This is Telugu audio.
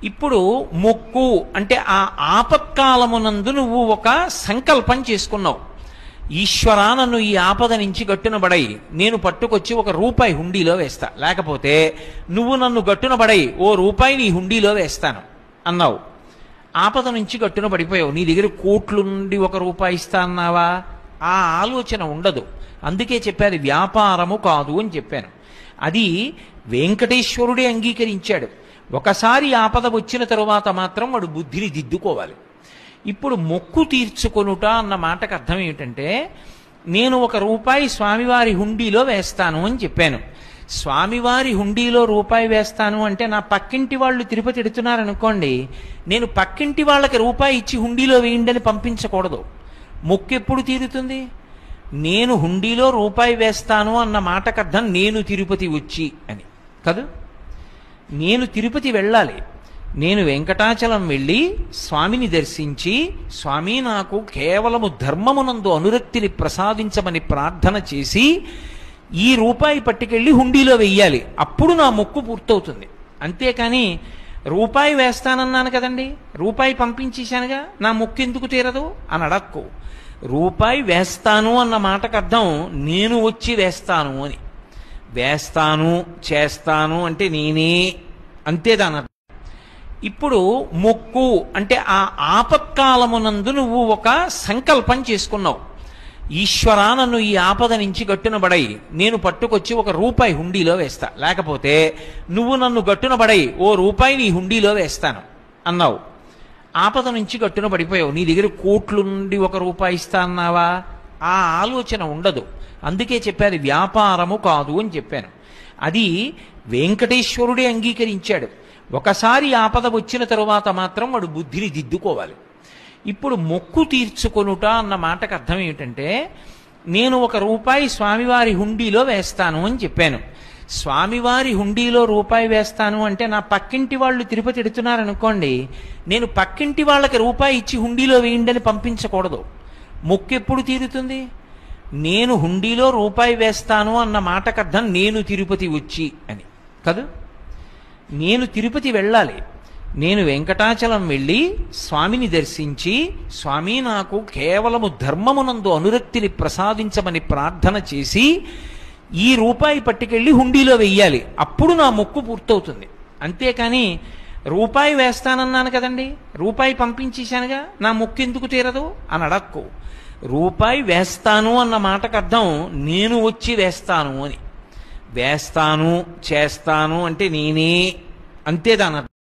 ఇప్పుడు మొక్కు అంటే ఆ ఆపత్కాలమునందు నువ్వు ఒక సంకల్పం చేసుకున్నావు. ఈశ్వరా, నన్ను ఈ ఆపద నుంచి గట్టునబడై, నేను పట్టుకొచ్చి ₹1 హుండీలో వేస్తా, లేకపోతే నువ్వు నన్ను గట్టునబడై ₹1 నీ హుండీలో వేస్తాను అన్నావు. ఆపద నుంచి గట్టున పడిపోయావు. నీ దగ్గర కోట్ల నుండి ₹1 ఇస్తా అన్నావా? ఆ ఆలోచన ఉండదు. అందుకే చెప్పారు వ్యాపారము కాదు అని చెప్పాను. అది వెంకటేశ్వరుడే అంగీకరించాడు. ఒకసారి ఆపద వచ్చిన తరువాత మాత్రం వాడు బుద్ధిని దిద్దుకోవాలి. ఇప్పుడు మొక్కు తీర్చుకొనుట అన్న మాటకు అర్థం ఏమిటంటే, నేను ₹1 స్వామివారి హుండీలో వేస్తాను అని చెప్పాను. స్వామివారి హుండీలో ₹1 వేస్తాను అంటే నా పక్కింటి వాళ్ళు తిరుపతి ఎడుతున్నారనుకోండి, నేను పక్కింటి వాళ్ళకి ₹1 ఇచ్చి హుండీలో వేయండి అని పంపించకూడదు. మొక్కు ఎప్పుడు తీరుతుంది? నేను హుండీలో ₹1 వేస్తాను అన్న మాటకు అర్థం నేను తిరుపతి వచ్చి అని కాదు. నేను తిరుపతి వెళ్ళాలి. నేను వెంకటాచలం వెళ్ళి స్వామిని దర్శించి, స్వామి నాకు కేవలము ధర్మమునందు అనురక్తిని ప్రసాదించమని ప్రార్థన చేసి ఈ ₹1 పట్టుకెళ్ళి హుండీలో వెయ్యాలి. అప్పుడు నా మొక్కు పూర్తవుతుంది. అంతేకాని ₹1 వేస్తానన్నాను కదండి, ₹1 పంపించేశానుగా, నా మొక్కు ఎందుకు తీరదు అని అడక్కు. ₹1 వేస్తాను అన్న మాటకు అర్థం నేను వచ్చి వేస్తాను అని. వేస్తాను చేస్తాను అంటే నేనే, అంతే దాని అర్థం. ఇప్పుడు మొక్కు అంటే ఆ ఆపత్కాలమునందు నువ్వు ఒక సంకల్పం చేసుకున్నావు. ఈశ్వరా, నన్ను ఈ ఆపద నుంచి గట్టునబడై, నేను పట్టుకొచ్చి ₹1 హుండీలో వేస్తా, లేకపోతే నువ్వు నన్ను గట్టునబడై ₹1 నీ హుండీలో వేస్తాను అన్నావు. ఆపద నుంచి గట్టున పడిపోయావు. నీ దగ్గర కోట్ల నుండి ₹1 ఇస్తా అన్నావా? ఆ ఆలోచన ఉండదు. అందుకే చెప్పారు వ్యాపారము కాదు అని చెప్పాను. అది వెంకటేశ్వరుడే అంగీకరించాడు. ఒకసారి ఆపద వచ్చిన తరువాత మాత్రం వాడు బుద్ధిని దిద్దుకోవాలి. ఇప్పుడు మొక్కు తీర్చుకొనుట అన్న మాటకు అర్థం ఏమిటంటే, నేను ₹1 స్వామివారి హుండీలో వేస్తాను అని చెప్పాను. స్వామివారి హుండీలో ₹1 వేస్తాను అంటే నా పక్కింటి వాళ్ళు తిరుపతి ఎడుతున్నారనుకోండి, నేను పక్కింటి వాళ్ళకి ₹1 ఇచ్చి హుండీలో వేయండి అని పంపించకూడదు. మొక్కు ఎప్పుడు తీరుతుంది? నేను హుండీలో ₹1 వేస్తాను అన్న మాటకు అర్థం నేను తిరుపతి వచ్చి అని కాదు. నేను తిరుపతి వెళ్ళాలి. నేను వెంకటాచలం వెళ్ళి స్వామిని దర్శించి, స్వామి నాకు కేవలము ధర్మమునందు అనురక్తిని ప్రసాదించమని ప్రార్థన చేసి ఈ ₹1 పట్టుకెళ్ళి హుండీలో వెయ్యాలి. అప్పుడు నా మొక్కు పూర్తవుతుంది. అంతేకాని ₹1 వేస్తానన్నాను కదండి, ₹1 పంపించేశానుగా, నా మొక్కు ఎందుకు తీరదు అని అడక్కు. ₹1 వేస్తాను అన్న మాటకు అర్థం నేను వచ్చి వేస్తాను అని. వేస్తాను చేస్తాను అంటే నేనే, అంతే దాని అర్థం.